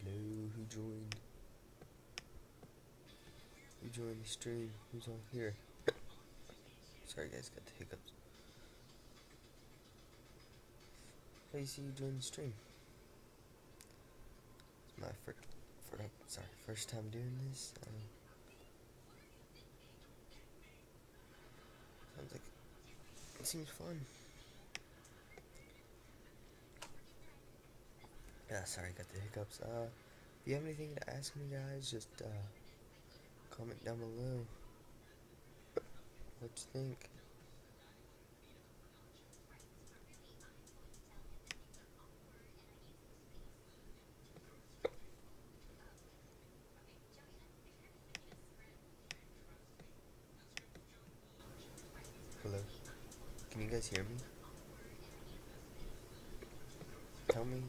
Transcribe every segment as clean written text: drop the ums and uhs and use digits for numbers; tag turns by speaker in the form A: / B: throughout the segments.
A: Hello, who joined? Who joined the stream? Who's on here? Sorry guys, got the hiccups. Hey, see you joined the stream. It's my first time doing this. Sounds like it seems fun. Yeah, sorry, got the hiccups. If you have anything to ask me, guys, just comment down below. What you think? Hello. Can you guys hear me? Tell me.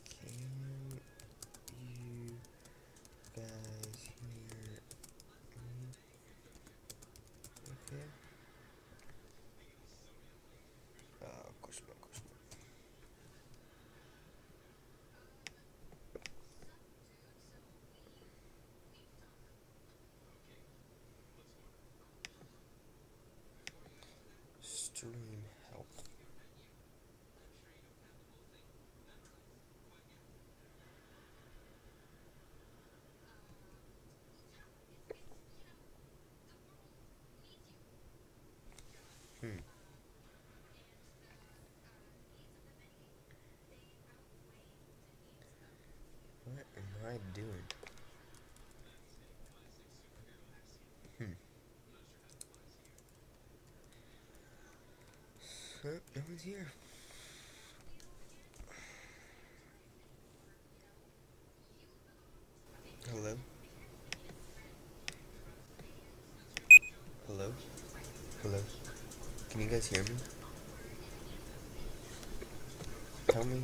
A: Can you guys hear me? Okay. Question mark, question mark. Stream help. Hmm. What am I doing? Hmm. No one's here. Hello? Hello? Hello? Can you guys hear me? Tell me.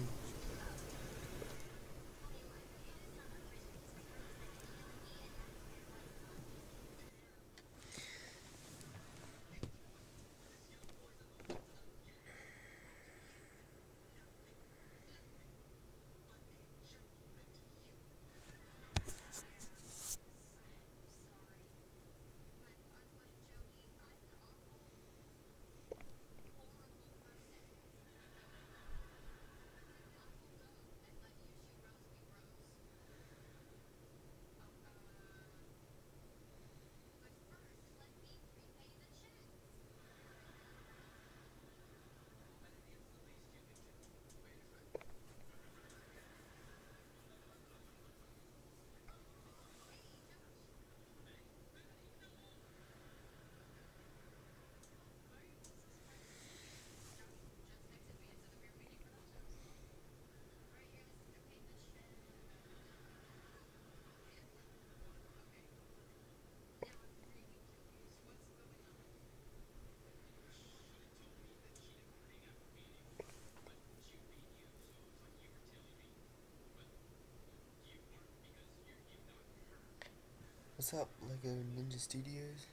A: What's up, Lego Ninja Studios?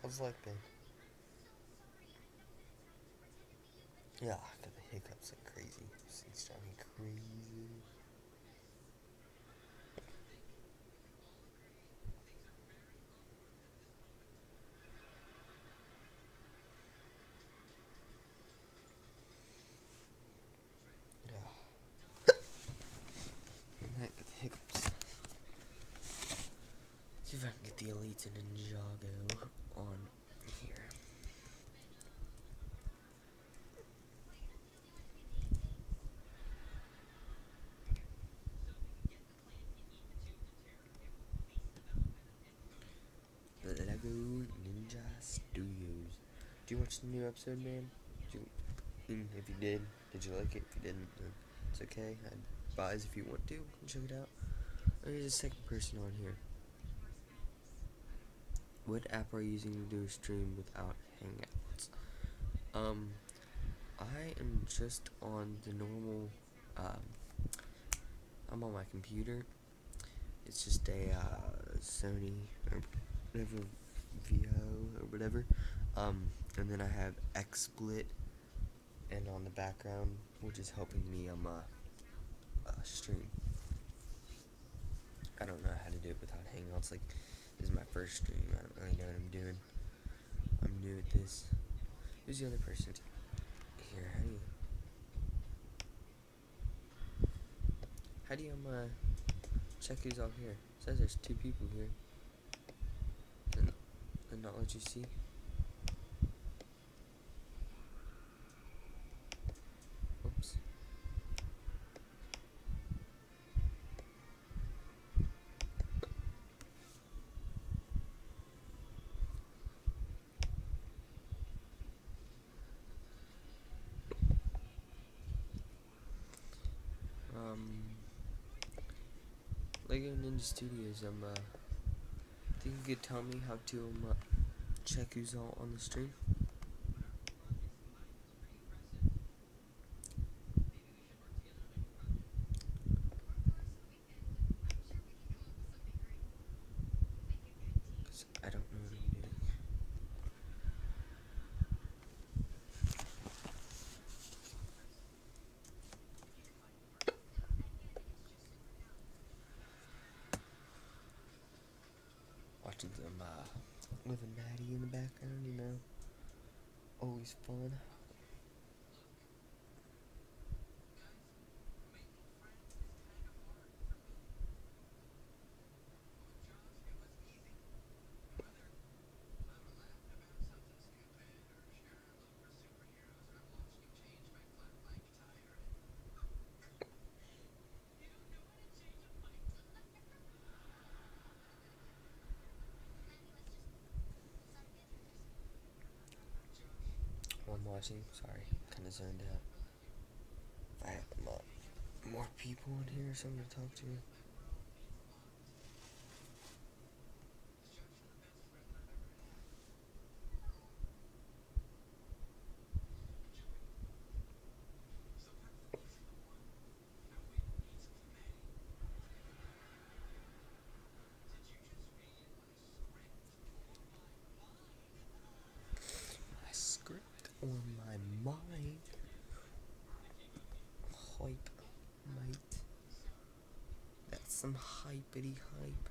A: How's life been? Yeah, I got the hiccups like crazy. This thing's driving me crazy. Yeah, I got the hiccups. See if I can get the Elites and Ninjago on here. The Lego Ninja Studios. Did you watch the new episode, man? If you did you like it? If you didn't, then it's okay. I'd advise if you want to, check it out. There's a second person on here. What app are you using to do a stream without Hangouts? I am just on the normal, I'm on my computer. It's just a, Sony, or whatever, VO, or whatever. And then I have XSplit and on the background, which is helping me stream. I don't know how to do it without Hangouts. Like, this is my first stream. I don't really know what I'm doing. I'm new at this. Who's the other person here? How do you check who's all here? It says there's 2 people here. And not let you see. Oops. Lego Ninja Studios. Think you could tell me how to check who's all on the stream? Cause I don't know what I'm doing. Watching some Liv and Maddie in the background, you know. Always fun. While I'm watching, sorry, kinda zoned out. If I have more people in here or something to talk to. My script or my mind. Hype, mate. That's some hypity hype.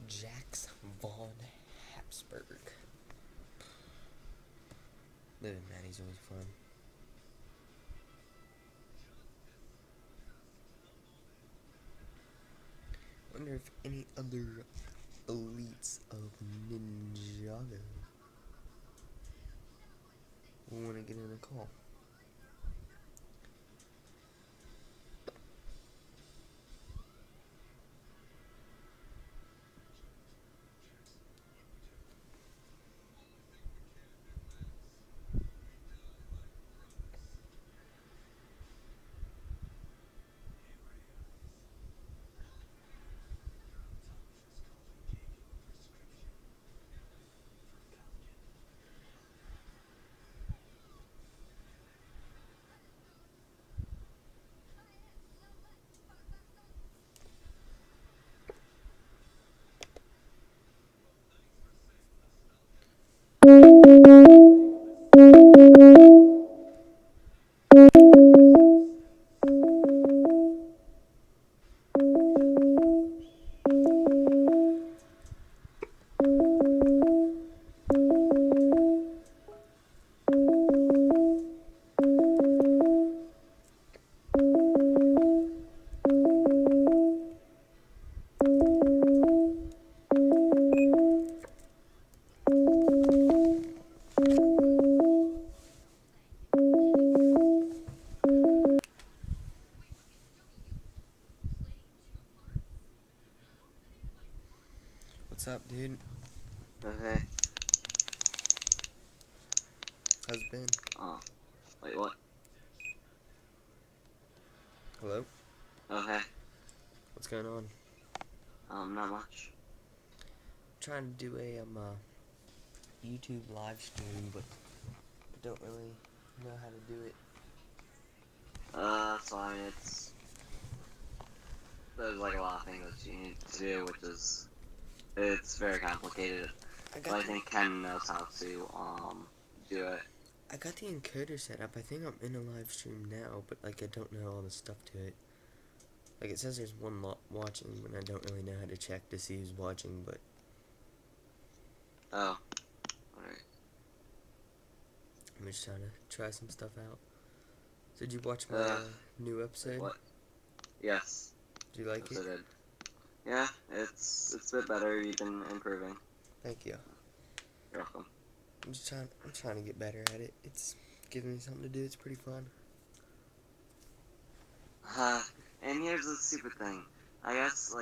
A: Jax Von Habsburg. Living Maddie's always fun. Wonder if any other elites of Ninjago will want to get in a call. Dude,
B: Okay.
A: how's it been?
B: Oh, wait, what?
A: Hello?
B: Okay.
A: What's going on?
B: Not much.
A: Trying to do a YouTube live stream, but don't really know how to do it.
B: So I mean, there's like a lot of things that you need to do, it's very complicated.
A: I
B: But
A: got
B: I
A: the
B: think Ken knows how to, do it.
A: I got the encoder set up. I think I'm in a live stream now, but like I don't know all the stuff to it. Like it says there's one watching, but I don't really know how to check to see who's watching. But
B: Oh, alright.
A: I'm just trying to try some stuff out. So did you watch my
B: Uh,
A: new
B: wait,
A: episode?
B: what? Yes.
A: Did you like
B: Yes,
A: it?
B: I did. Yeah, it's a bit better. You've been improving.
A: Thank you.
B: You're welcome.
A: I'm trying to get better at it. It's giving me something to do. It's pretty fun.
B: And here's the stupid thing. I guess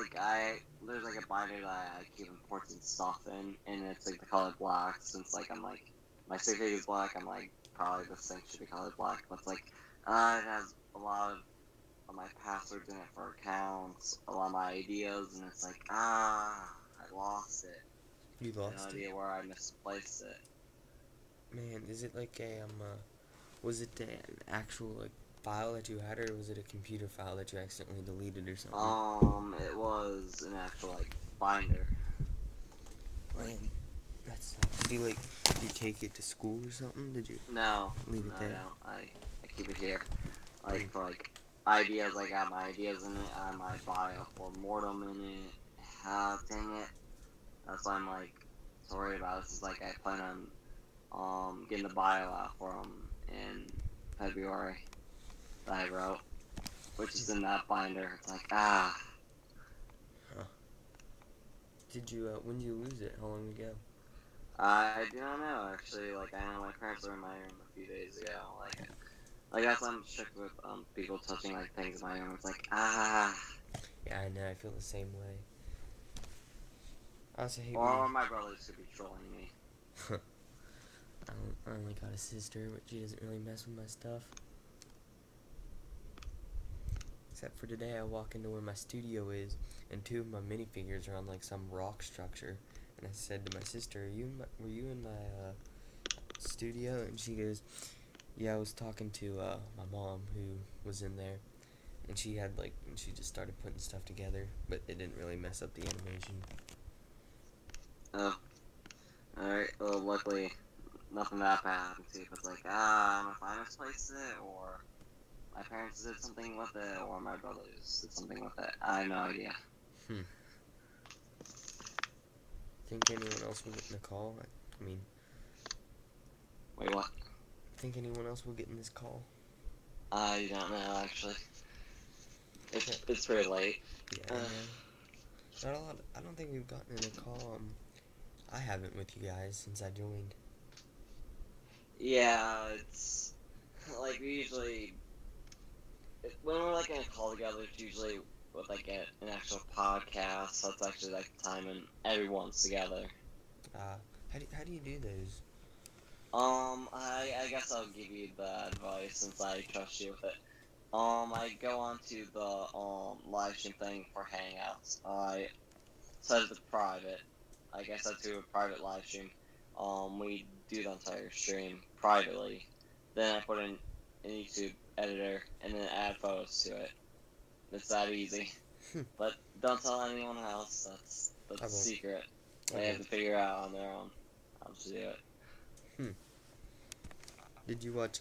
B: there's like a binder that I keep important stuff in, and it's like the color black. Since like I'm like my certificate is black, I'm like probably this thing should be colored black. But it's like it has a lot of my passwords in it for accounts, a lot of my ideas, and it's like I lost it.
A: You
B: I have no
A: lost it?
B: idea where I misplaced it.
A: Man, is it like a was it an actual like file that you had, or was it a computer file that you accidentally deleted or something?
B: It was an actual like binder. Like
A: Man, that's did you take it to school or something? Did you
B: no,
A: leave
B: no,
A: it
B: I
A: there?
B: don't. I keep it here.
A: Mm.
B: Like for like ideas, I got my ideas in it. I have my bio for mortem in it. Dang it. That's why I'm like so worried about this. Is like I plan on getting the bio out for them in February that I wrote, which is in that binder. It's like
A: Huh. Did you when did you lose it? How long ago?
B: I do not know actually. Like I know my parents were in my room a few days ago. Like that's why I'm strict with people touching like things in my room. It's like
A: Yeah, I know. I feel the same way. I also hate when
B: or my brothers could be trolling me.
A: I only got a sister, but she doesn't really mess with my stuff. Except for today, I walk into where my studio is, and two of my minifigures are on like some rock structure. And I said to my sister, were you in my studio?" And she goes, "Yeah, I was talking to my mom who was in there, and she just started putting stuff together, but it didn't really mess up the animation."
B: Oh, alright. Well, luckily nothing that bad happened to you. But it's like I don't know if I misplaced it or my parents did something with it or my brothers did something with it. I have no idea.
A: Hmm. Think anyone else will get in the call? I mean,
B: Wait, what?
A: think anyone else will get in this call?
B: I don't know actually.
A: Yeah,
B: It's pretty late.
A: yeah, I know. Not a lot. I don't think we've gotten in a call. I haven't with you guys since I joined.
B: Yeah, it's like we usually when we're like in a call together, it's usually with like an actual podcast. So it's actually like the time when everyone's together.
A: Uh, how do you do those?
B: I guess I'll give you the advice since I trust you with it. I go on to the live stream thing for Hangouts. I set it to private. I guess I do a private live stream. We do the entire stream privately. Then I put in a YouTube editor and then add photos to it. It's that easy. But don't tell anyone else. That's
A: I
B: a
A: won't.
B: secret.
A: I
B: They have to
A: won't.
B: figure out on their own how to do it.
A: Hmm. Did you watch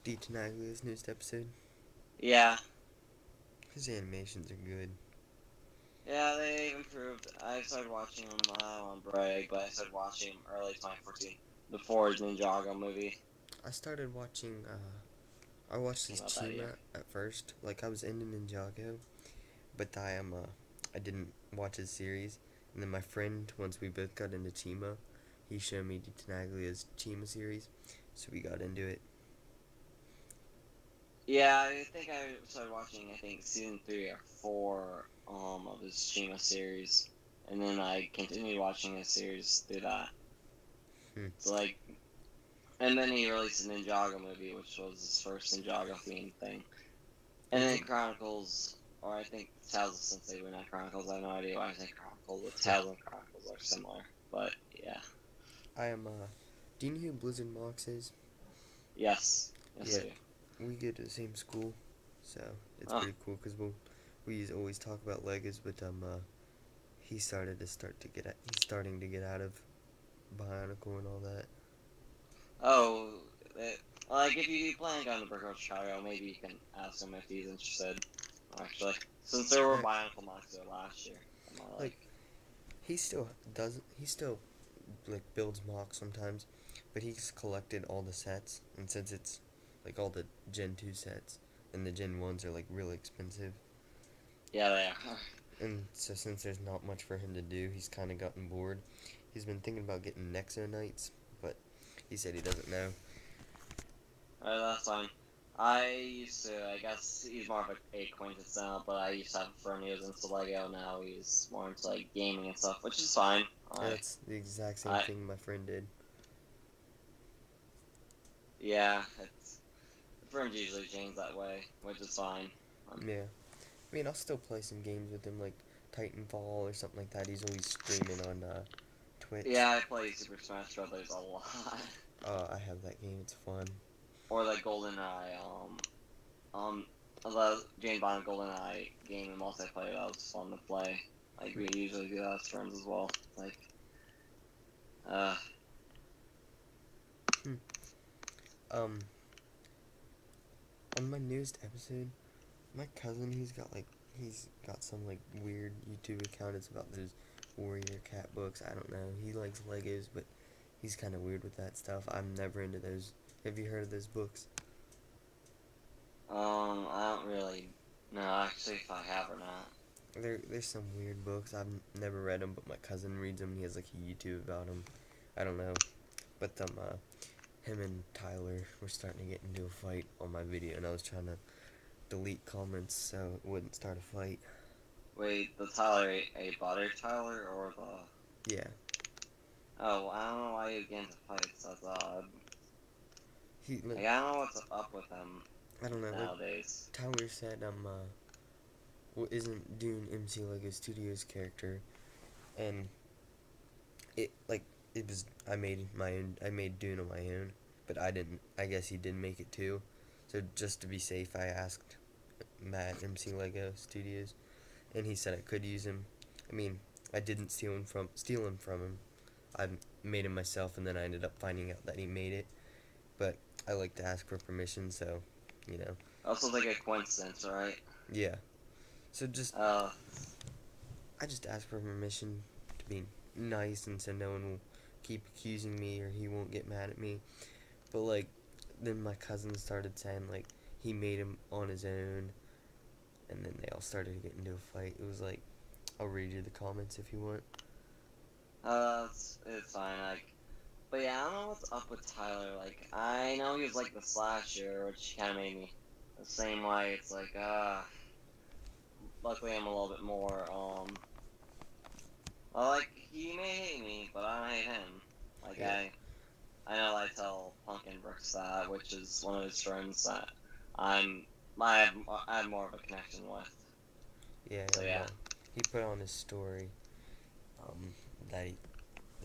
A: D newest episode?
B: Yeah,
A: His animations are good.
B: yeah, they improved. I started watching them. I don't want to brag, but I started watching them early 2014 before his Ninjago movie
A: I started watching. I watched his
B: came out that year.
A: Chima at first. Like I was into Ninjago, but I didn't watch his series. And then my friend, once we both got into Chima, he showed me Tanaglia's Chima series, so we got into it.
B: Yeah, I think I started watching. I think season 3 or 4 of his Shima series. and then I continued watching his series through that.
A: Hmm.
B: So like, and then he released a Ninjago movie, which was his first Ninjago themed thing. And
A: Did
B: then
A: you?
B: Chronicles, or I think Tales of Sensei, but not Chronicles. I have no idea why I say Chronicles, but Tales and Chronicles are similar. But yeah,
A: I am. Do you know who Blizzard Mox is?
B: yes
A: Yeah,
B: I do.
A: we go to the same school, so it's
B: Oh,
A: pretty cool because we always talk about Legos, but he's starting to get out of Bionicle and all that.
B: oh, it, like if you do plan on going to Brooklyn, Chicago, maybe you can ask him if he's interested. Actually, since there were
A: Right.
B: Bionicle Mox there last year, I'm not
A: Like
B: like,
A: he still like builds Mox sometimes, but he's collected all the sets, and since it's like all the Gen 2 sets, and the Gen 1s are like really expensive,
B: yeah, they are.
A: and so since there's not much for him to do, he's kind of gotten bored. He's been thinking about getting Nexo Knights, but he said he doesn't know.
B: Alright, that's fine. I used to, I guess he's more of a acquaintance now, but I used to have a friend who was into Lego. Now he's more into like gaming and stuff, which is fine.
A: Yeah, that's the exact same
B: I,
A: thing my friend did.
B: yeah, it's the friends usually change that way, which is fine. Um,
A: Yeah. I mean, I'll still play some games with him, like Titanfall or something like that. He's always streaming on Twitch.
B: yeah, I play Super Smash Brothers a lot,
A: I have that game. It's fun.
B: or like GoldenEye, um, the Jane Bond GoldenEye game and multiplayer. That was fun to play. Like we usually do that as friends as well. Like, uh,
A: Hmm. Um, on my newest episode, my cousin, he's got some like weird YouTube account. It's about those warrior cat books. I don't know. He likes Legos, but he's kind of weird with that stuff. I'm never into those. Have you heard of those books?
B: I don't really know actually if I have or not.
A: There's some weird books. I've never read them, but my cousin reads them. He has like a YouTube about them. I don't know, but him and Tyler were starting to get into a fight on my video, and I was trying to delete comments so it wouldn't start a fight.
B: Wait, the Tyler a butter Tyler or the?
A: Yeah,
B: Oh, I don't know why you get into fights. That's odd.
A: he like
B: Like, I don't know what's up with him
A: I don't know. Like
B: nowadays.
A: Tyler said, isn't doing MC Lego Studios character, and it like it was I made my own. I made Dune on my own, but I didn't. I guess he didn't make it too. So just to be safe, I asked Matt MC Lego Studios, and he said I could use him. I mean, I didn't steal him from him. I made him myself, and then I ended up finding out that he made it. But I like to ask for permission, so you know,
B: Also, like a coincidence, right?
A: yeah. So just
B: Uh,
A: I just ask for permission to be nice, and so no one will keep accusing me or he won't get mad at me. But like, then my cousin started saying like he made him on his own, and then they all started to get into a fight. It was like, I'll read you the comments if you want.
B: it's fine. Like, but yeah, I don't know what's up with Tyler. Like, I know he was like the slasher, which kind of made me the same way. It's like, luckily I'm a little bit more, well, like, he may hate me, but I don't hate him. Like,
A: Yeah,
B: I know I tell Pumpkin Brooks that, which is one of his friends that I'm, I have more of a connection with.
A: yeah.
B: So yeah.
A: He put on his story um, that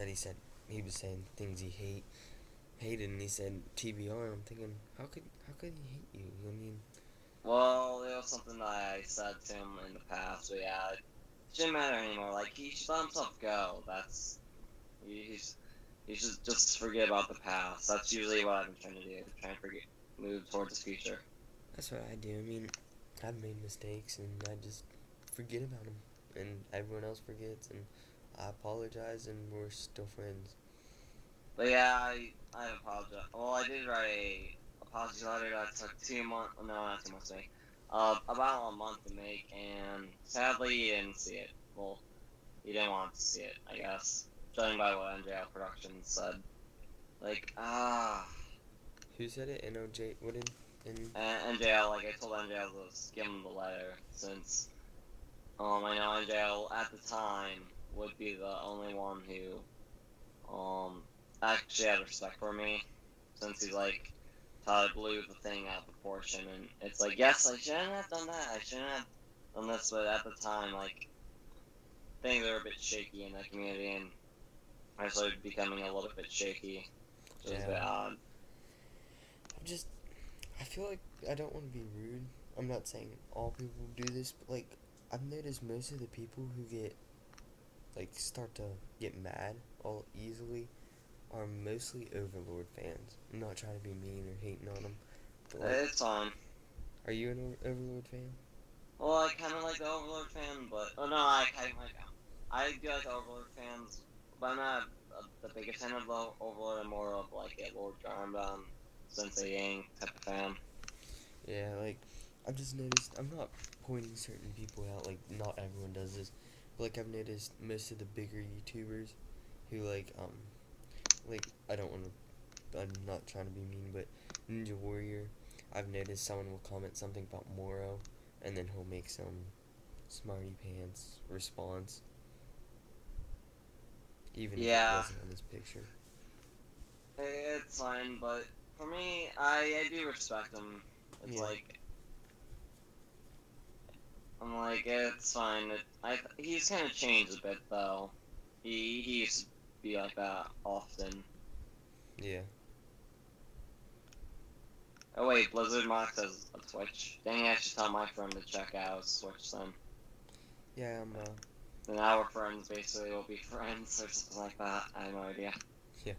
A: he said he was saying things hated, and he said TBR. And I'm thinking, how could he hate you? I mean,
B: Well, it was something that I said to him in the past, but yeah, it shouldn't matter anymore. Like, he should let himself go. He's, he should just forget about the past. That's usually what I've been trying to do, trying to forget, move towards the future.
A: that's what I do. I mean, I've made mistakes, and I just forget about them, and everyone else forgets, and I apologize, and we're still friends.
B: But yeah, I apologize. Well, I did write a apology letter that took 2 months. No, not 2 months to make. About a month to make, and sadly, he didn't see it. Well, he didn't want to see it, I guess, judging by what NJL Productions said. Like,
A: Who said it? NOJ. What did? In
B: and NJL, like I told NJL to give him the letter since I know NJL at the time. would be the only one who actually had respect for me, since he's like Todd blew the thing out of proportion, and it's like, yes, I shouldn't have done that. I shouldn't have done this, but at the time, like, things were a bit shaky in that community, and I started becoming a little bit shaky, which was a
A: Yeah.
B: bit odd.
A: I'm just. I feel like I don't want to be rude. I'm not saying all people do this, but like I've noticed most of the people who get like start to get mad all easily are mostly Overlord fans. I'm not trying to be mean or hating on them, but like,
B: It's fine.
A: are you an Overlord fan?
B: Well, I kind of like the Overlord fan, but oh no, I kind of like I do like the Overlord fans, but I'm not the biggest fan of the Overlord. I'm more of like a Lord Garmbon, Sensei Yang type of fan.
A: Yeah, like I've just noticed. I'm not pointing certain people out. Like not everyone does this, but like I've noticed most of the bigger YouTubers who like I don't want to. I'm not trying to be mean, but Ninja Warrior. I've noticed someone will comment something about Moro, and then he'll make some smarty pants response, even if it
B: Yeah,
A: wasn't on his picture.
B: it's fine, but for me, I do respect him. It's
A: Yeah,
B: like I'm like it's fine. He's kind of changed a bit though. He used to be like that often.
A: yeah,
B: Oh wait, Blizzard Mox has a Twitch. Dang, I should tell my friend to check out his Twitch then.
A: yeah.
B: Then our friends basically will be friends or something like that. I have no idea.
A: Yeah.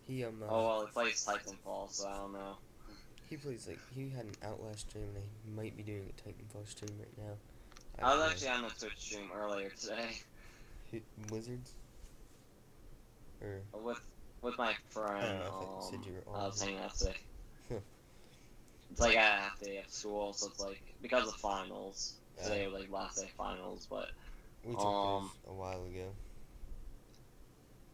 A: He
B: Oh well, he plays Titanfall, so I don't know.
A: he plays like he had an Outlast stream, and he might be doing a Titanfall stream right now. I
B: I
A: don't
B: was
A: know.
B: actually on the Twitch stream earlier today
A: Wizards or
B: with my
A: oh,
B: friend.
A: I thought you said you were
B: I
A: on
B: was hanging out today.
A: here.
B: It's like I have to at school, so it's like because of finals. Today was like last day of finals, but
A: We took
B: um
A: those a while ago.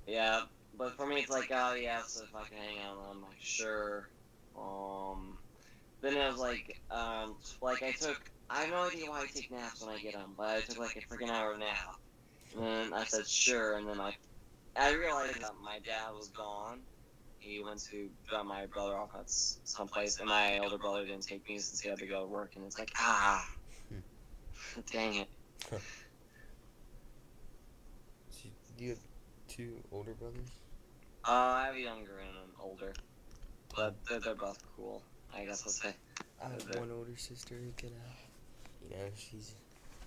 B: yeah. But for me, it's like oh yeah, so if I can hang out, I'm like sure. Um, then it was like I have no idea why I take naps when I get them, but I took like a freaking hour nap. And then I said sure, and then I realized that my dad was gone. He went to drop my brother off at someplace, and my older brother didn't take me since he had to go to work. And it's like
A: Hmm.
B: dang it.
A: So do you have two older brothers?
B: I have a younger and an older, but they're both cool. I guess I'll say.
A: I have
B: They're-
A: one older sister who can, she's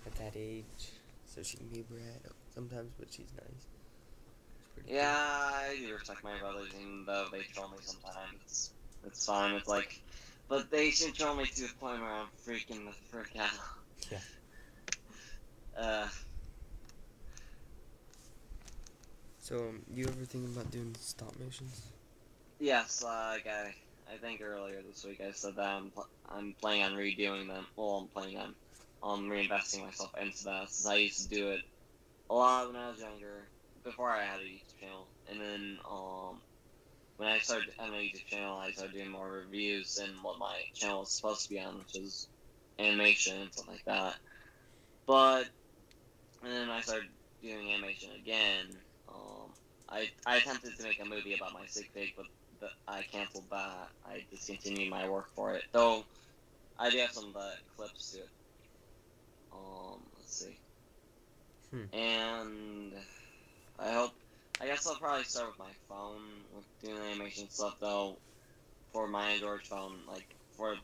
A: at that age, so she can be a brat sometimes, but she's nice. It's pretty
B: Yeah,
A: cool.
B: I do respect my brothers, even though they troll me sometimes. It's fine. It's like, but they should troll me to the point where I'm freaking the frick out.
A: Yeah.
B: Uh,
A: So, you ever think about doing stop motions?
B: yes, I think earlier this week I said that I'm planning on redoing them. Well, I'm planning on reinvesting myself into that since I used to do it a lot when I was younger, before I had a YouTube channel, and then when I started having a YouTube channel, I started doing more reviews and what my channel was supposed to be on, which is animation and stuff like that. But and then I started doing animation again. I attempted to make a movie about my sig fig, but I canceled that. I discontinued my work for it, though I do have some of the clips to it. Let's see.
A: Hmm.
B: And I hope. I guess I'll probably start with my phone with doing animation stuff, though. For my Android phone, like for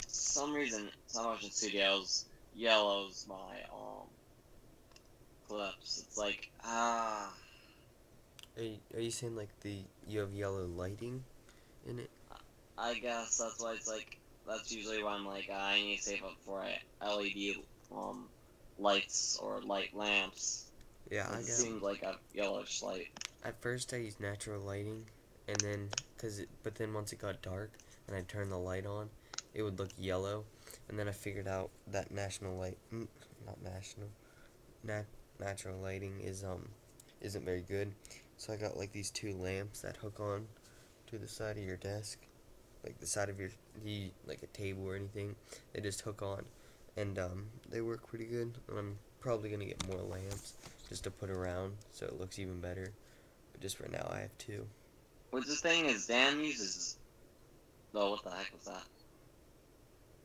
B: some reason, Stop Motion Studios yellows my clips. It's like
A: Are you saying like you have yellow lighting in it?
B: I guess that's why it's like that's usually when I'm like I need to save up for LED um lights or light lamps.
A: Yeah, I
B: It
A: got.
B: seems like a yellowish light.
A: At first, I used natural lighting, and then but then once it got dark and I turned the light on, it would look yellow, and then I figured out that not national, nat, natural lighting isn't very good, so I got like these two lamps that hook on to the side of your desk, like the side of like a table or anything. They just hook on, and they work pretty good. And I'm probably gonna get more lamps just to put around so it looks even better. But just for now, I have two.
B: Which the thing is, Dan uses. Oh, what the heck was that?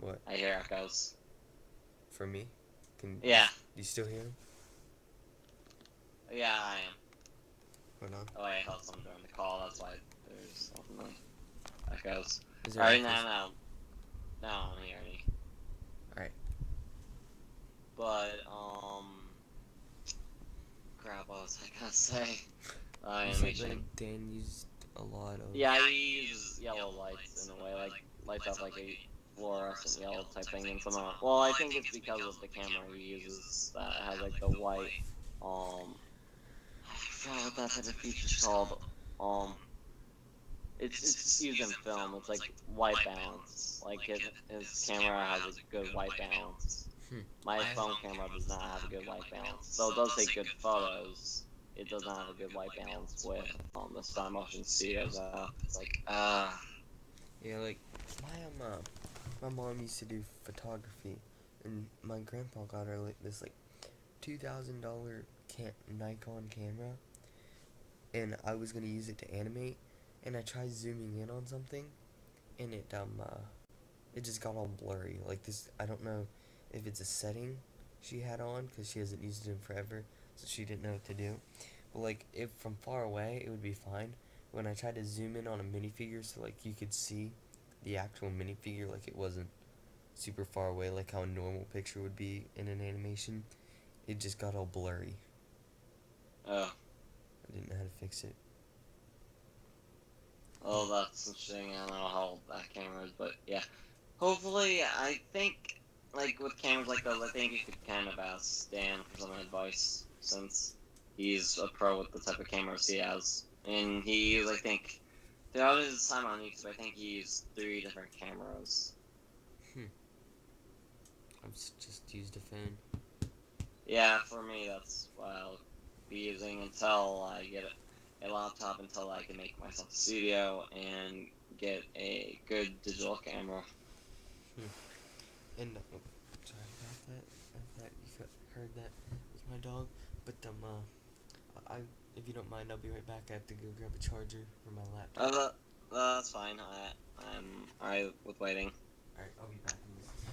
A: What?
B: I hear echoes.
A: For me?
B: Yeah.
A: You still hear him?
B: Yeah, I am.
A: Hold on.
B: Oh, wait, I thought someone joined the call. That's why there's nothing echoes.
A: Is there
B: Alright,
A: echoes?
B: now I don't hear any.
A: Alright.
B: But, crap, what was I gonna say?
A: You said
B: Animation.
A: like Dan used a lot of.
B: Yeah, he uses yellow lights in a way, like lights up like a fluorescent yellow type thing in some. Well, I think it's because of the camera he uses that has like the white. I forgot what that type of feature's called. It's used in film. It's like white balance. Like his camera has a good white balance. My phone camera does not have a good white balance. So it does take good photos. It does not have a good white balance with the stop motion studios app. It's like
A: Yeah, like my mom used to do photography, and my grandpa got her like this like $2,000 Nikon camera, and I was gonna use it to animate, and I tried zooming in on something, and it just got all blurry. Like this, I don't know if it's a setting she had on because she hasn't used it in forever, so she didn't know what to do. But like if from far away, it would be fine. When I tried to zoom in on a minifigure, so like you could see the actual minifigure, like it wasn't super far away, like how a normal picture would be in an animation, it just got all blurry.
B: oh,
A: I didn't know how to fix it.
B: oh, that's interesting. I don't know how old that camera is, but yeah. Hopefully, I think like with cameras like those, I think you could kind of ask Dan for some advice since he's a pro with the type of cameras he has, and he used, I think, throughout his time on YouTube, I think he used 3 different cameras.
A: I've just used a phone.
B: Yeah, for me, that's what I'll be using until I get a laptop, until I can make myself a studio and get a good digital camera.
A: And sorry about that. I thought you heard that was my dog. But I if you don't mind, I'll be right back. I have to go grab a charger for my laptop.
B: That's fine. I'm alright with waiting.
A: All right, I'll be back in just a second.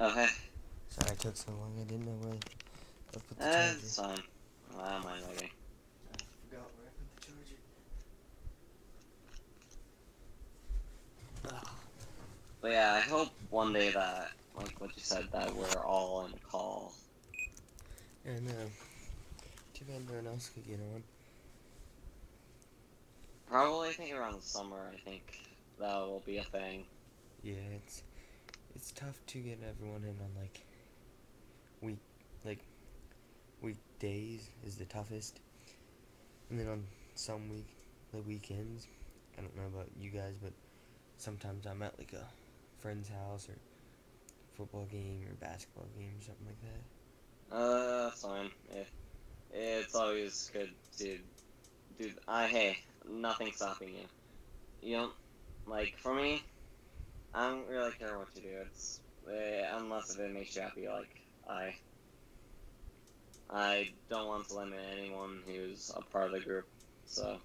B: Okay.
A: Sorry I took so long. I didn't know where I put the charger.
B: It's fine. I don't mind waiting.
A: I forgot where I put the charger. Ah.
B: But yeah, I hope one day that, like what you said, that we're all on a call.
A: And too bad no one else could get on.
B: Probably, I think around the summer, I think that will be a thing.
A: Yeah, it's tough to get everyone in on week like weekdays is the toughest, and then on some the weekends. I don't know about you guys, but sometimes I'm at like a friend's house or football game or basketball game or something like that.
B: That's fine. It's always good to do. Hey, nothing's stopping you. You don't like for me. I don't really care what you do. It's unless if it makes you happy. Like I, I don't want to limit anyone who's a part of the group. So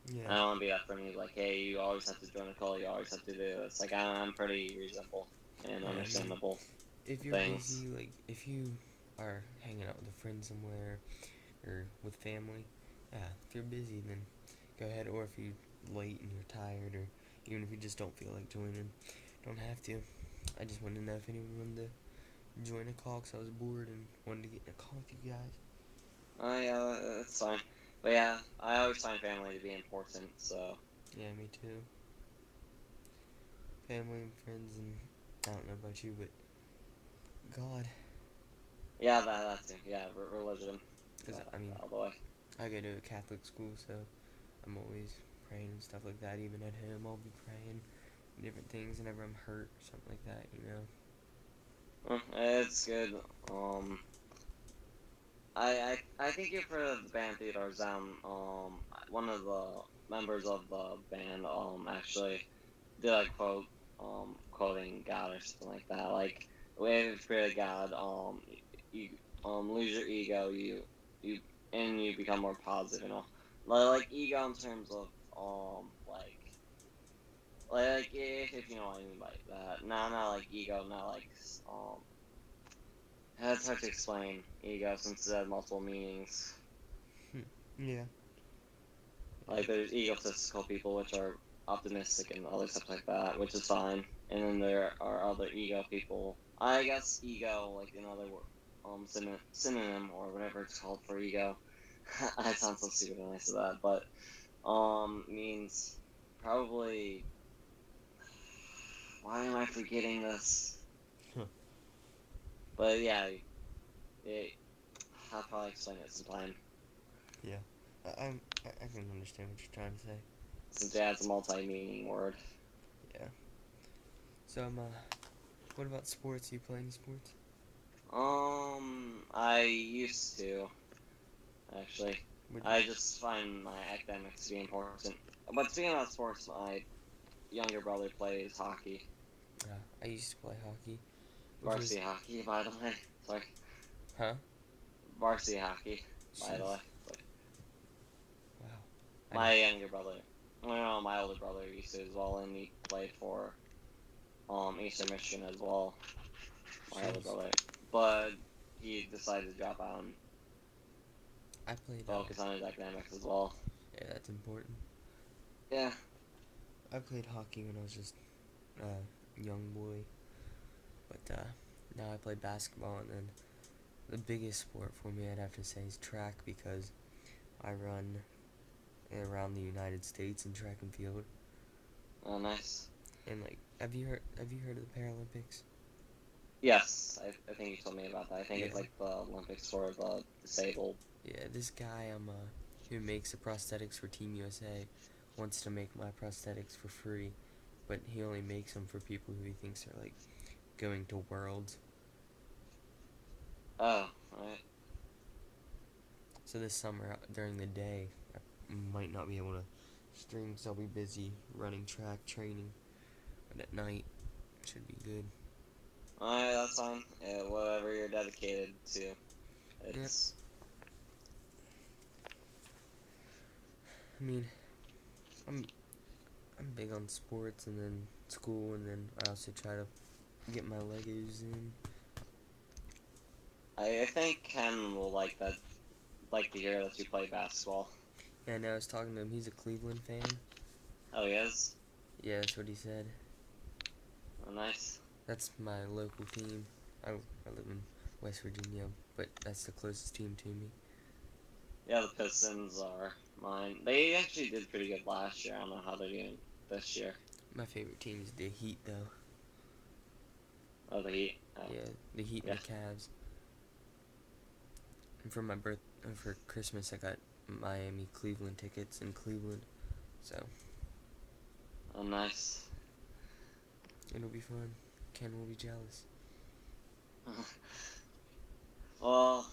B: I
A: Yeah.
B: don't want to be that friend who's like, hey, you always have to join a call. You always have to do this. Like I'm pretty reasonable and
A: Yeah, I mean,
B: understandable
A: if you're
B: things.
A: busy, like if you are hanging out with a friend somewhere or with family, yeah, if you're busy, then go ahead. Or if you're late and you're tired, or even if you just don't feel like joining, don't have to. I just wanted to know if anyone wanted to join a call because I was bored and wanted to get in a call with you guys.
B: Oh yeah, it's fine. But yeah, I always find family to be important. So
A: Yeah, me too. Family and friends, and I don't know about you, but God,
B: yeah, that's it. Yeah, religion.
A: because I mean,
B: All the way.
A: I go to a Catholic school, so I'm always praying and stuff like that. Even at home, I'll be praying different things whenever I'm hurt or something like that, you know.
B: It's good. Um, I think you've heard of the band Theodore Zam. One of the members of the band actually did a quote quoting God or something like that. Like, if you pray to God, you lose your ego, you and you become more positive. You know, like ego in terms of like if you know what I mean by that. Not like ego, not like um. It's hard to explain ego since it has multiple meanings.
A: Yeah.
B: Like there's egotistical people which are optimistic and other stuff like that, which is fine. And then there are other ego people. I guess ego, like another synonym or whatever it's called for ego. I sound so stupid when I say that, but means probably. Why am I forgetting this?
A: Huh.
B: But yeah, I'll probably explain it sometime.
A: Yeah. I can understand what you're trying to say.
B: Since yeah, it's a multi-meaning word.
A: Yeah. So what about sports? You playing sports?
B: I used to actually.
A: Would
B: I just find my academics to be important. But speaking about sports, my younger brother plays hockey,
A: I used to play hockey, which was
B: varsity hockey, by the way. Sorry,
A: huh?
B: varsity hockey, by the
A: Jeez.
B: way. But
A: Wow. I
B: my
A: didn't.
B: younger brother, well, no, my older brother used to as well, and he played for Eastern Michigan as well. My older
A: Jeez.
B: brother, but he decided to drop out and
A: I played.
B: focus on his academics as well.
A: Yeah, that's important.
B: Yeah.
A: I played hockey when I was just a young boy, but now I play basketball, and then the biggest sport for me, I'd have to say, is track because I run around the United States in track and field.
B: Oh, nice.
A: And have you heard of the Paralympics?
B: Yes, I think you told me about that. I think
A: Yeah.
B: it's like the Olympics for the disabled.
A: Yeah, this guy who makes the prosthetics for Team USA wants to make my prosthetics for free, but he only makes them for people who he thinks are like going to Worlds.
B: Oh, right.
A: So this summer during the day, I might not be able to stream because I'll be busy running track training, but at night should be good.
B: Alright, that's fine. Whatever you're dedicated to.
A: Yep.
B: It's.
A: I mean, I'm I'm big on sports and then school, and then I also try to get my Legos in.
B: I think Ken will like that, like to hear that you play basketball.
A: And I was talking to him. He's a Cleveland fan.
B: Oh, he is?
A: Yeah, that's what he said.
B: Oh, nice.
A: That's my local team. I live in West Virginia, but that's the closest team to me.
B: Yeah, the Pistons are mine. They actually did pretty good last year. I don't know how they're doing this year.
A: My favorite team is the Heat, though.
B: Oh, the Heat.
A: Yeah, the Heat and
B: Yeah.
A: the Cavs. And for Christmas, I got Miami Cleveland tickets in Cleveland, so
B: Oh, nice.
A: it'll be fun. Ken will be jealous.
B: Well,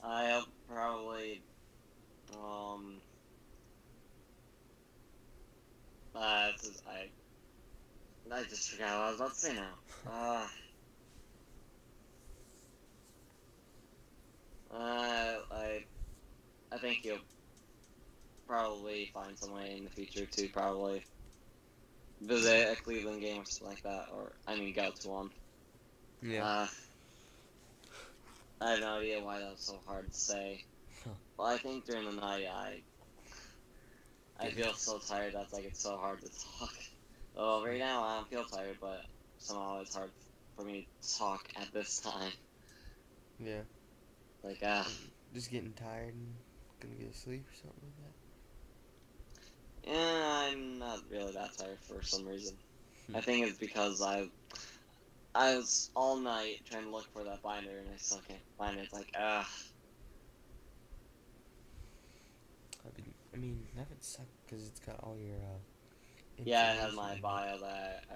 B: I'll probably um. I just forgot what I was about to say now. I think you'll probably find some way in the future to probably visit a Cleveland game or something like that, or I mean, go to one.
A: Yeah.
B: Uh, I have no idea why that was so hard to say.
A: Huh.
B: Well, I think during the night I feel so tired that's like it's so hard to talk. Well, right now I don't feel tired, but somehow it's hard for me to talk at this time.
A: Yeah.
B: Like
A: Just getting tired and gonna get to sleep or something like
B: yeah, I'm not really that tired for some reason.
A: that.
B: I think it's because I was all night trying to look for that binder and I still can't find it. It's like
A: I mean, that would suck because it's got all your
B: yeah, it has
A: information
B: my
A: in it.
B: bio that I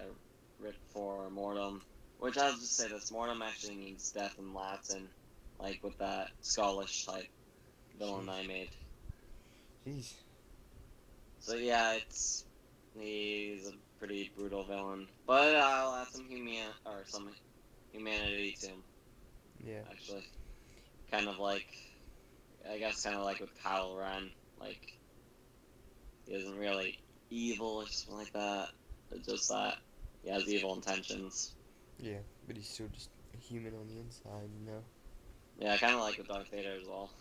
B: writ for Mortem. Which I'll just say this, Mortem actually means death in Latin, like with that Scottish type villain
A: Jeez.
B: I made.
A: Jeez.
B: So yeah, he's a pretty brutal villain, but I'll add some humanity to him.
A: Yeah.
B: Actually, kind of like I guess kind of like with Kyle Ren, like he isn't really evil or something like that. It's just that he has evil intentions.
A: Yeah, but he's still just a human on the inside, you know?
B: Yeah, kind of like with Darth Vader as well,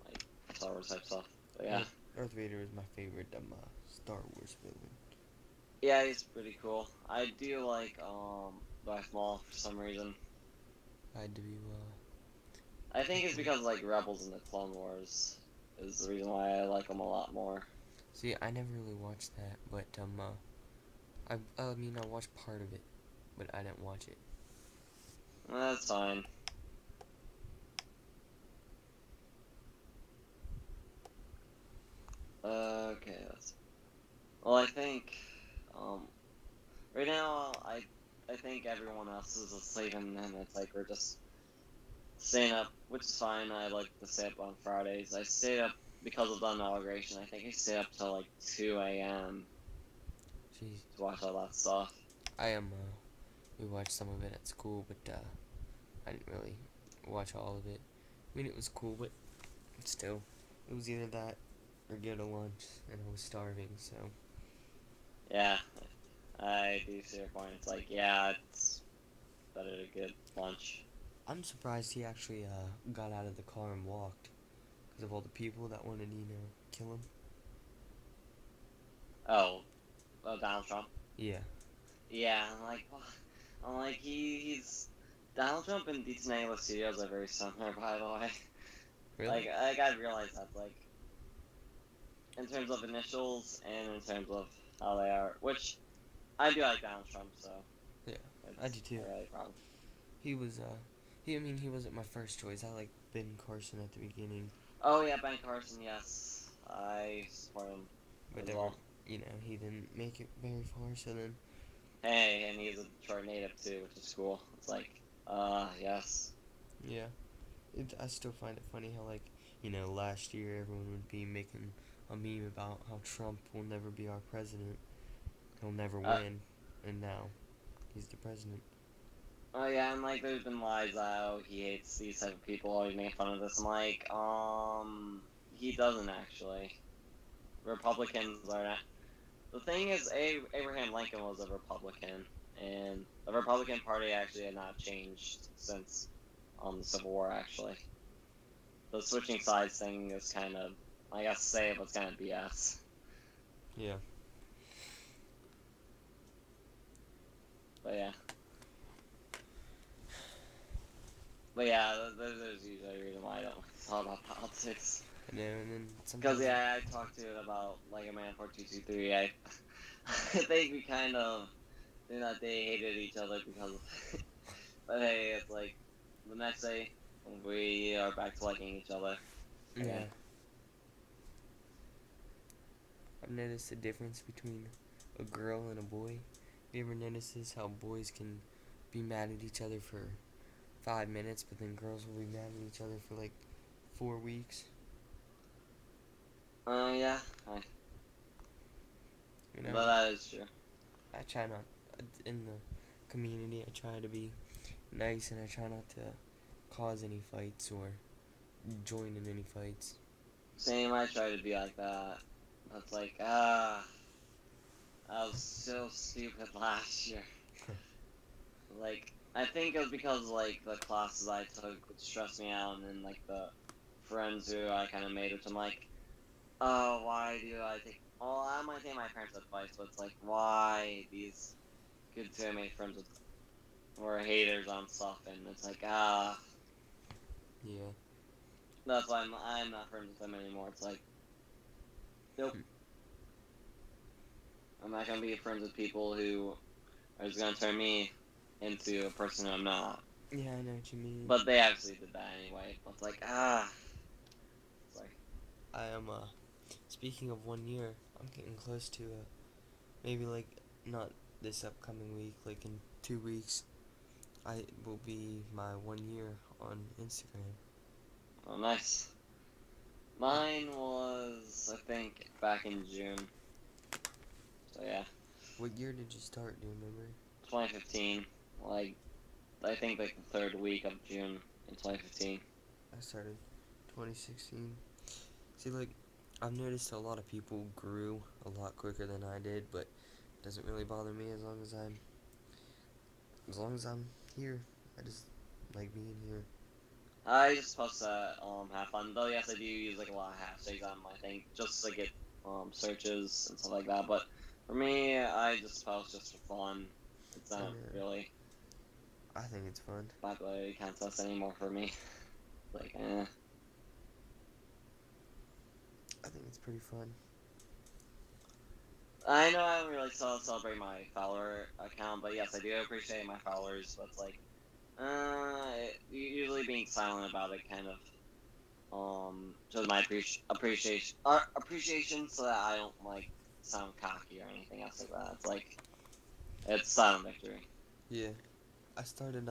B: like Star Wars type stuff. But yeah,
A: Darth Vader is my favorite Star Wars villain.
B: yeah, he's pretty cool. I do like Darth Maul for some reason.
A: I do,
B: I think it's
A: definitely.
B: because like Rebels and the Clone Wars is the reason why I like them a lot more.
A: See, I never really watched that, but, I mean, I watched part of it, but I didn't watch it.
B: That's fine. Okay, well. I think um, right now I think everyone else is asleep and then it's like we're just staying up, which is fine. I like to stay up on Fridays. I stayed up because of the inauguration. I think I stayed up till like 2 a.m.
A: Jeez.
B: to watch all that stuff.
A: I we watched some of it at school, but, I didn't really watch all of it. I mean, it was cool, but still, it was either that or go to lunch, and I was starving, so.
B: Yeah, I do see your point. It's like yeah, it's better to get lunch.
A: I'm surprised he actually, got out of the car and walked, because of all the people that wanted, kill him.
B: Oh, Donald Trump.
A: Yeah.
B: Yeah, I'm like he's Donald Trump and Detonate Studios are very similar, by the way.
A: Really?
B: I gotta realize that, like, in terms of initials and in terms of how they are, which I do like Donald Trump, so
A: Yeah, I
B: it's
A: do too.
B: not really a problem.
A: He was, he wasn't my first choice. I liked Ben Carson at the beginning,
B: Oh yeah, Ben Carson, yes, I support him
A: but
B: as
A: never,
B: well.
A: he didn't make it very far, so then,
B: Hey, and he's a Detroit native too, which is cool. It's like, yes.
A: yeah. I still find it funny how, like, last year everyone would be making a meme about how Trump will never be our president. He'll never
B: Uh,
A: win, and now he's the president.
B: oh yeah, and like there's been lies out. He hates these type of people. Always making fun of this. I'm like, he doesn't actually. Republicans are not. The thing is, Abraham Lincoln was a Republican. and the Republican Party actually had not changed since the Civil War. Actually, the switching sides thing is kind of, I guess, say, but it's kind of BS.
A: Yeah.
B: But yeah. But yeah, there's usually a reason why I don't talk about politics.
A: I know, and then
B: Because
A: sometimes.
B: yeah, I talked to it about Lego Man 4223. I think we kind of think that they hated each other because of it. But hey, it's like the next day we are back to liking each other again.
A: Yeah. I've noticed the difference between a girl and a boy. You ever notice this? How boys can be mad at each other for 5 minutes, but then girls will be mad at each other for like 4 weeks.
B: Yeah, I,
A: You know,
B: but that is true.
A: I try not in the community. I try to be nice, and I try not to cause any fights or join in any fights.
B: Same, I try to be like that. But it's like, I was so stupid last year. Like, I think it was because, like, the classes I took would stress me out, and then, like, the friends who I kind of made, which I'm like, oh, why do I take. Well, I might take my parents' advice, but it's like, why these kids who I made friends with were haters on stuff, and it's like,
A: Yeah.
B: that's why I'm not friends with them anymore. It's like, nope, I'm not gonna be friends with people who are just gonna turn me into a person who I'm not.
A: Yeah, I know what you mean.
B: But they actually did that anyway. But it's like, it's like,
A: I am, speaking of 1 year, I'm getting close to, maybe like, not this upcoming week, like in 2 weeks, I will be my 1 year on Instagram.
B: oh, nice. Mine was, I think, back in June. So yeah,
A: What year did you start, do you remember?
B: 2015. Like, I think like the third week of June in 2015.
A: I started 2016. See, like, I've noticed a lot of people grew a lot quicker than I did, but it doesn't really bother me as long as I'm here. I just like being here.
B: I just supposed to have fun. Though yes, I do use like a lot of hashtags on my thing just to get searches and stuff like that. But for me, I just post just for fun. It's
A: I
B: not
A: know.
B: really
A: I think it's fun.
B: popularity contest anymore for me. Like, eh.
A: I think it's pretty fun.
B: I know I don't really celebrate my follower account, but yes, I do appreciate my followers. But it's like, usually being silent about it kind of shows my appreciation, so that I don't like sound cocky or anything else like that. It's like it's silent victory.
A: Yeah. I started,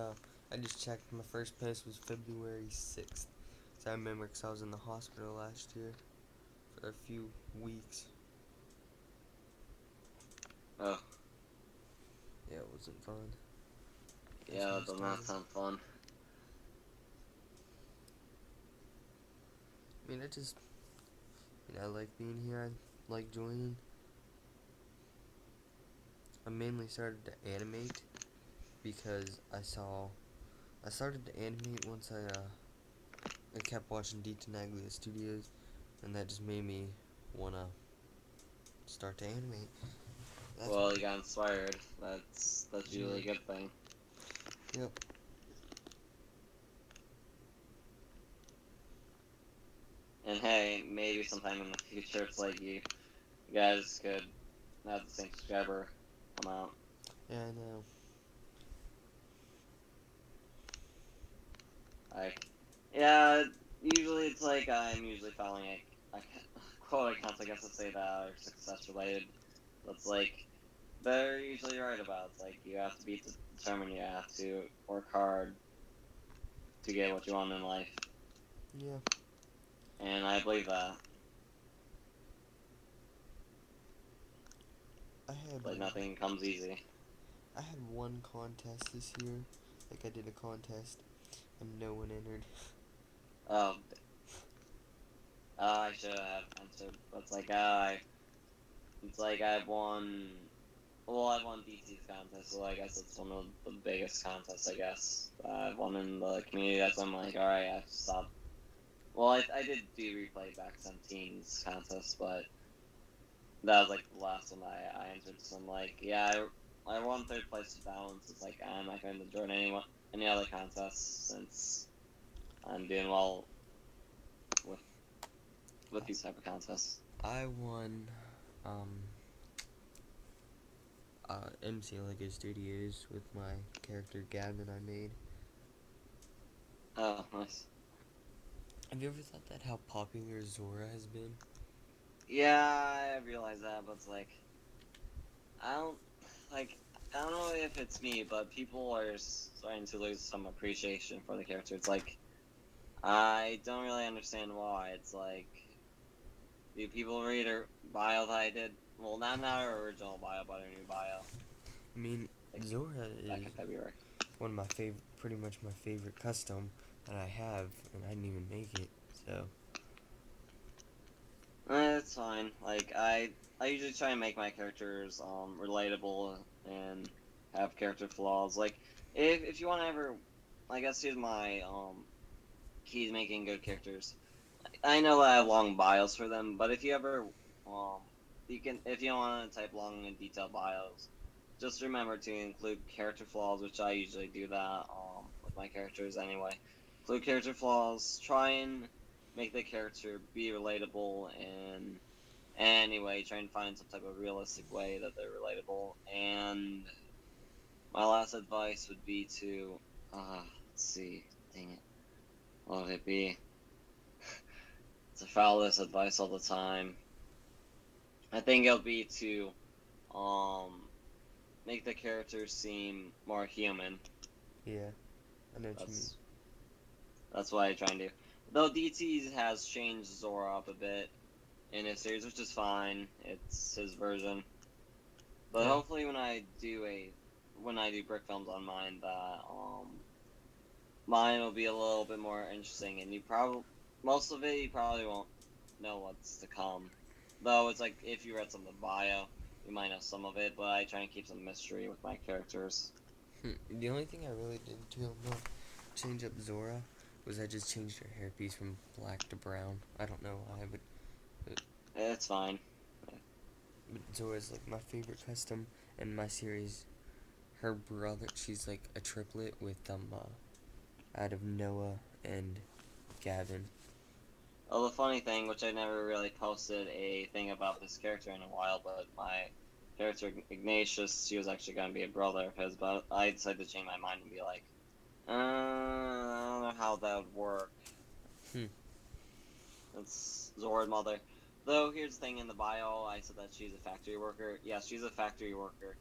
A: I just checked. My first post was February 6th. So I remember because I was in the hospital last year for a few weeks.
B: Oh
A: Yeah, it wasn't fun. That's
B: yeah,
A: when I
B: that does not
A: started.
B: sound fun.
A: I mean, I like being here. I like joining. I mainly started to animate because I started to animate once I kept watching D Tenaglia Studios, and that just made me wanna start to animate. That's
B: Well, you got inspired. That's usually
A: yeah,
B: a good thing.
A: yep,
B: And hey, maybe sometime in the future, it's like you guys could have the same subscriber amount.
A: yeah, I know.
B: Like, yeah, usually it's like I'm usually following a quote accounts, I guess, to say that are success related. That's like they're usually right about. It's like you have to be determined. You have to work hard to get what you want in life,
A: Yeah,
B: and I believe that.
A: I had
B: Like nothing comes easy.
A: I had one contest this year. Like I did a contest and no one entered.
B: Um, I should have answered, but it's like I've won. well, I've won DC's contest, so I guess it's one of the biggest contests, I guess. I've won in the community, that's when I'm like, alright, I have to stop. Well, I did do replay back 17's contest, but that was like the last one I entered, so I'm like, yeah, I won third place with that one, so it's like, I'm not going to join any other contests since I'm doing well with these type of contests.
A: I won um, MC Lego Studios with my character Gavin I made.
B: Oh, nice.
A: Have you ever thought that how popular Zora has been?
B: Yeah, I realize that, but it's like, I don't, like, I don't know if it's me, but people are starting to lose some appreciation for the character. It's like, I don't really understand why. It's like, do people read her bio that I did? Well, not her original bio, but her new bio,
A: I mean,
B: like
A: Zora
B: back
A: is
B: in February.
A: one of my favorite, pretty much my favorite custom that I have, and I didn't even make it. So
B: It's fine. Like I usually try and make my characters relatable and have character flaws. Like if you want to ever, I guess here's my keys making good characters. I know I have long bios for them, but if you ever um you can if you don't want to type long and detailed bios, just remember to include character flaws, which I usually do that with my characters anyway. Include character flaws. Try and make the character be relatable and anyway, try and find some type of realistic way that they're relatable. And my last advice would be to let's see, dang it, what would it be? To follow this advice all the time. I think it'll be to um make the characters seem more human.
A: yeah, I know what you mean.
B: That's that's what I try and do. Though DT has changed Zora up a bit in his series, which is fine. It's his version. But
A: Yeah,
B: hopefully when I do brick films on mine that mine will be a little bit more interesting and you probably most of it you probably won't know what's to come. Though it's like if you read some of the bio, you might know some of it, but I try and keep some mystery with my characters.
A: the only thing I really did to change up Zora was I just changed her hairpiece from black to brown. I don't know why, but
B: It's fine.
A: Zora's like my favorite custom in my series. Her brother, she's like a triplet with out of Noah and Gavin.
B: Well, the funny thing, which I never really posted a thing about this character in a while, but my character Ignatius, she was actually gonna be a brother of his, but I decided to change my mind and be like, I don't know how that would work.
A: Hmm.
B: It's Zora's mother. Though here's the thing in the bio, I said that she's a factory worker. Yes, she's a factory worker,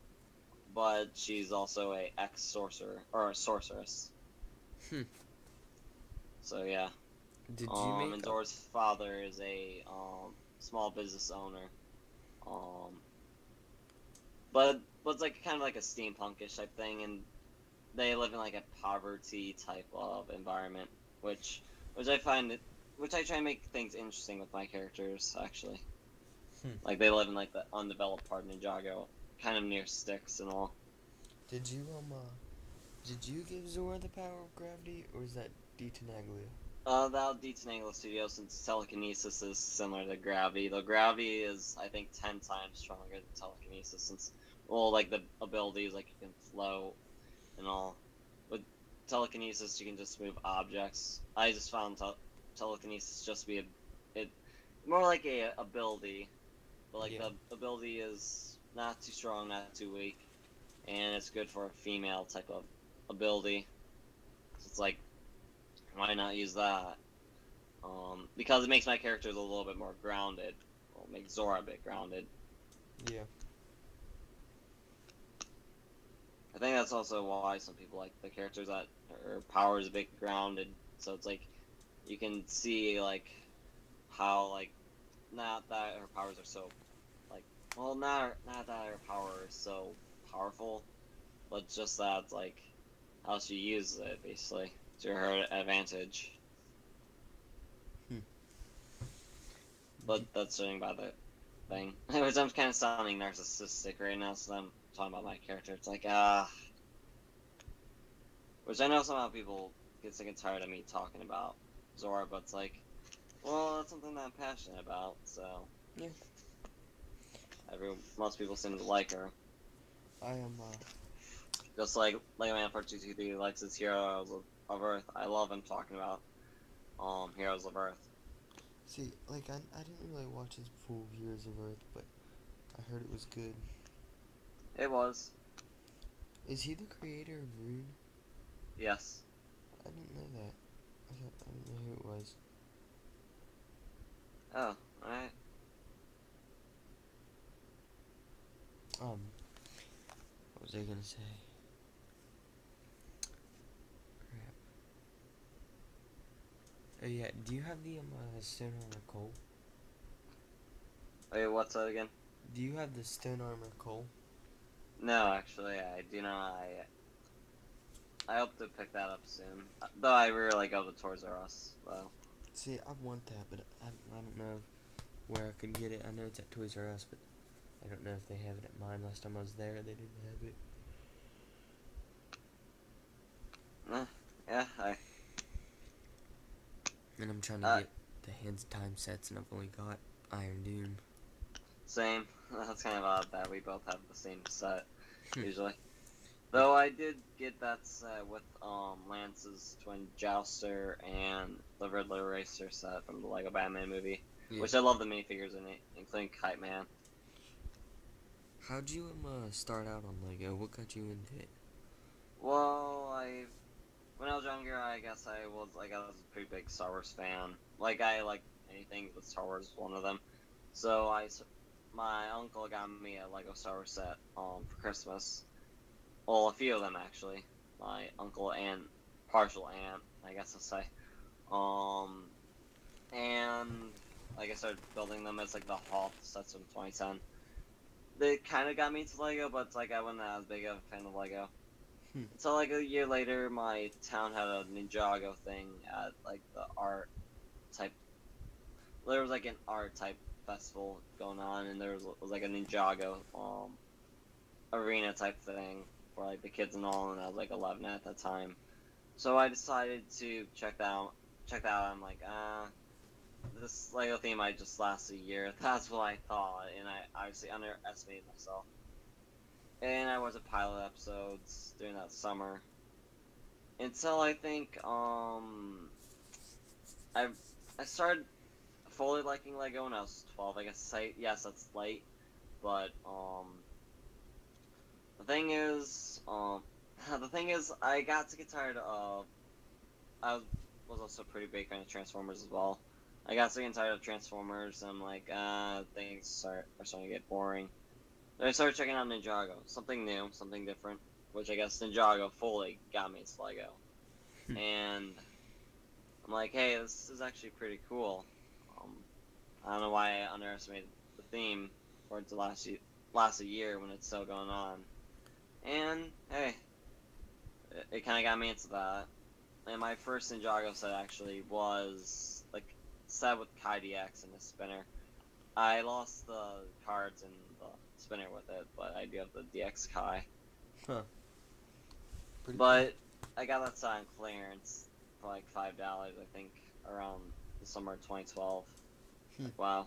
B: but she's also a ex sorcerer or a sorceress.
A: Hmm.
B: So yeah.
A: Did you make
B: And
A: up?
B: Zora's father is a small business owner. Um, but it's like kind of like a steampunkish type thing, and they live in like a poverty type of environment, which I find it, which I try and make things interesting with my characters actually.
A: Hmm.
B: Like they live in like the undeveloped part of Ninjago, kind of near Styx and all.
A: Did you did you give Zora the power of gravity, or is that D Tenaglia?
B: That'll detangle Studio since telekinesis is similar to gravity. Though gravity is, I think, 10 times stronger than telekinesis since, well, like the abilities, like you can float and all. With telekinesis, you can just move objects. I just found telekinesis just to be it more like a ability, but like
A: Yeah.
B: the ability is not too strong, not too weak, and it's good for a female type of ability. So it's like, why not use that? Because it makes my characters a little bit more grounded. Well, make Zora a bit grounded.
A: Yeah.
B: I think that's also why some people like the characters that her power is a bit grounded. So it's like you can see like how like not that her powers are so like well not that her power is so powerful, but just that like how she uses it basically to her advantage.
A: Hmm.
B: But that's something about the thing. Which I'm kind of sounding narcissistic right now, so talking about my character. It's like, which I know somehow people get sick and tired of me talking about Zora, but it's like, well, that's something that I'm passionate about, so
A: Yeah.
B: most people seem to like her.
A: I am.
B: Just like Lego Man 4223 likes his Heroes of Earth. I love him talking about Heroes of Earth.
A: See, like I didn't really watch his full Heroes of Earth, but I heard it was good.
B: It was.
A: Is he the creator of Rune?
B: Yes.
A: I didn't know that. I didn't know who it was.
B: Oh, alright.
A: What was I gonna say? Crap. Oh yeah. Do you have the stone armor coal?
B: Wait, what's that again?
A: Do you have the stone armor coal?
B: No, actually, I do not. I hope to pick that up soon. Though I really go to Toys R Us, though.
A: See, I want that, but I don't know where I could get it. I know it's at Toys R Us, but I don't know if they have it at mine. Last time I was there, they didn't have it.
B: Yeah,
A: And I'm trying to
B: uh,
A: get the Hands of Time sets, and I've only got Iron Doom.
B: same. That's kind of odd that we both have the same set,
A: Hmm.
B: usually.
A: Yeah.
B: Though I did get that set with Lance's twin jouster and the Riddler racer set from the Lego Batman movie,
A: Yeah.
B: which I love the minifigures in it, including Kite Man.
A: How'd you start out on Lego? What got you into it?
B: Well, when I was younger, I guess I was a pretty big Star Wars fan. Like I like anything with Star Wars, one of them. So my uncle got me a Lego Star Wars set for Christmas. Well, a few of them actually. My uncle and partial aunt, I guess I'll say. Um, and like I started building them as like the Hall sets from 2010. They kind of got me into Lego, but it's like I wasn't as big of a fan of Lego.
A: Hmm.
B: Until like a year later, my town had a Ninjago thing at like the art type. There was like an art type festival going on, and was like a Ninjago arena type thing for like the kids and all, and I was like 11 at that time. So I decided to check that out. Check that out. I'm like, this Lego theme might just last a year. That's what I thought, and I obviously underestimated myself. And I watched pilot episodes during that summer until I think I I started fully liking Lego when I was 12. I guess yes, that's late, but the thing is the thing is I got to get tired of I was also a pretty big fan of Transformers as well. I got sick and tired of Transformers. And I'm like, things are starting to get boring. Then I started checking out Ninjago, something new, something different, which I guess Ninjago fully got me into Lego.
A: Hmm.
B: And I'm like, hey, this is actually pretty cool. Um, I don't know why I underestimated the theme for it to last a year when it's still going on. And hey, it kind of got me into that. And my first Ninjago set actually was like set with Kai DX and the spinner. I lost the cards and the spinner with it, but I do have the DX Kai.
A: Huh. Pretty cool.
B: But I got that set on clearance for like $5, I think, around the summer of 2012.
A: Hmm.
B: Like, wow.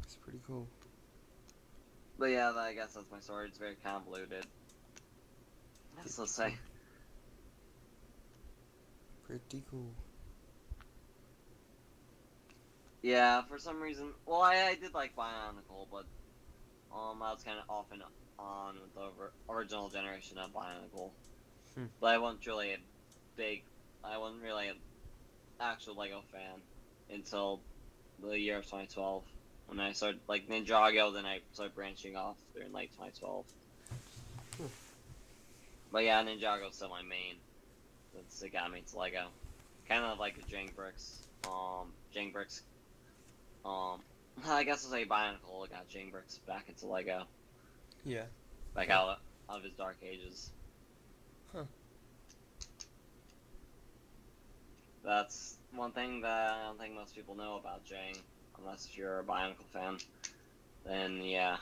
A: It's pretty cool.
B: But yeah, I guess that's my story. It's very convoluted. That's to say.
A: Pretty cool.
B: Yeah, for some reason. Well, I did like Bionicle, but I was kind of off and on with the original generation of Bionicle.
A: Hmm.
B: But big. I wasn't really an actual Lego fan until the year of 2012 when I started like Ninjago. Then I started branching off during like 2012.
A: Hmm.
B: But yeah, Ninjago's still my main. That's it got me into Lego. Kind of like a Jang Bricks. Jang Bricks. I guess I'll say Bionicle got Jang Bricks back into Lego.
A: Yeah.
B: Back
A: Huh.
B: out of his dark ages.
A: Huh.
B: That's one thing that I don't think most people know about Jang, unless if you're a Bionicle fan. Then yeah.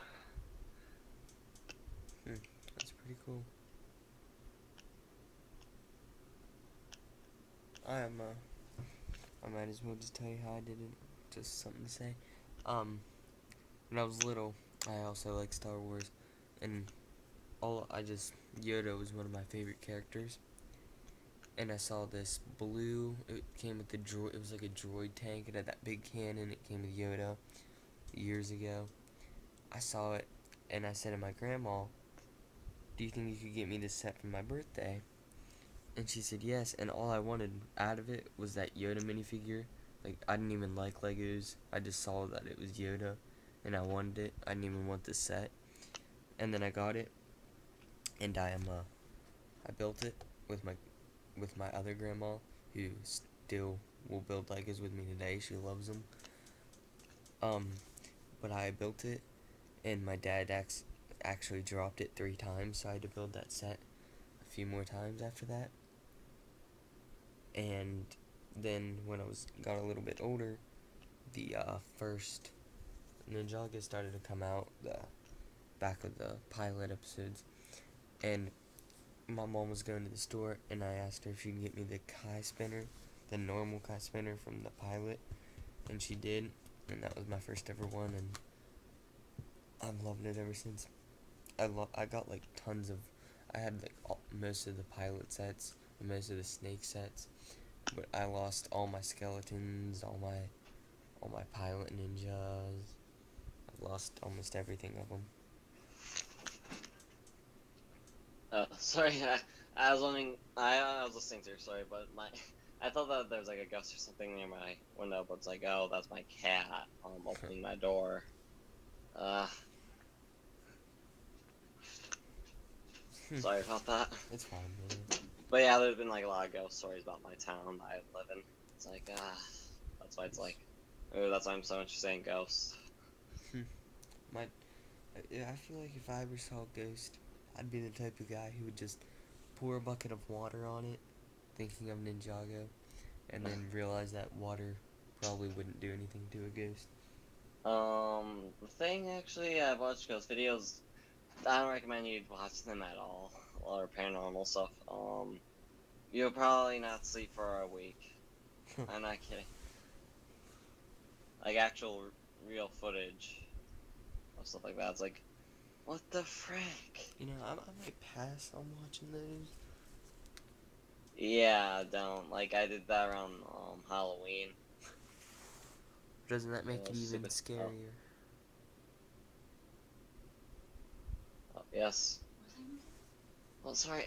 A: That's pretty cool. I am. I might as well just tell you how I did it. Just something to say. Um, when I was little, I also liked Star Wars, and Yoda was one of my favorite characters. And I saw this blue. It came with the droid. It was like a droid tank. It had that big cannon. It came with Yoda years ago. I saw it, and I said to my grandma, "Do you think you could get me this set for my birthday?" And she said yes. And all I wanted out of it was that Yoda minifigure. Like, I didn't even like Legos. I just saw that it was Yoda, and I wanted it. I didn't even want the set. And then I got it, and I built it with my other grandma, who still will build Legos with me today. She loves them. Um, but I built it, and my dad actually dropped it 3 times, so I had to build that set a few more times after that. And then when got a little bit older, the first Ninjago started to come out, the back of the pilot episodes, and my mom was going to the store, and I asked her if she could get me the Kai spinner, the normal Kai spinner from the pilot, and she did, and that was my first ever one, and I've loved it ever since. I got like tons of, I had like most of the pilot sets, and most of the snake sets, but I lost all my skeletons, all my pilot ninjas. I've lost almost everything of them.
B: Oh, sorry. I was wondering. I was listening to your story, but I thought that there was like a ghost or something near my window, but it's like, oh, that's my cat. Opening my door. Uh, sorry about that.
A: It's fine, man.
B: But yeah, there's been like a lot of ghost stories about my town that I live in. It's like, that's why it's like, oh, that's why I'm so interested in ghosts.
A: My, I feel like if I ever saw a ghost, I'd be the type of guy who would just pour a bucket of water on it, thinking of Ninjago, and then realize that water probably wouldn't do anything to a ghost.
B: The thing actually, I've watched ghost videos. I don't recommend you watch them at all, or paranormal stuff. You'll probably not sleep for a week. I'm not kidding. Like actual real footage of stuff like that. It's like, what the frick?
A: I might pass on watching those.
B: Yeah, don't. Like I did that around Halloween.
A: Doesn't that make
B: It
A: it
B: was
A: even
B: stupid.
A: scarier?
B: Yes. Oh, sorry.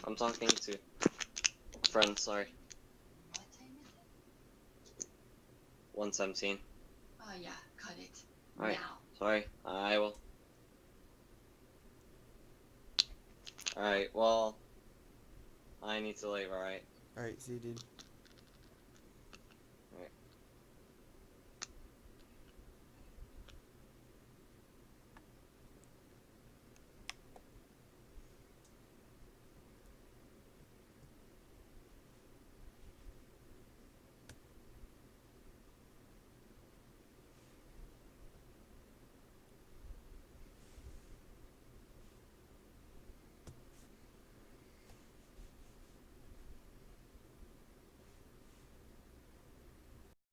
B: I'm talking to a friend. Sorry. 117.
C: Oh yeah, cut it.
B: All right.
C: Now.
B: Sorry. I will. All right. Well, I need to leave. All right.
A: Alright, see you, dude.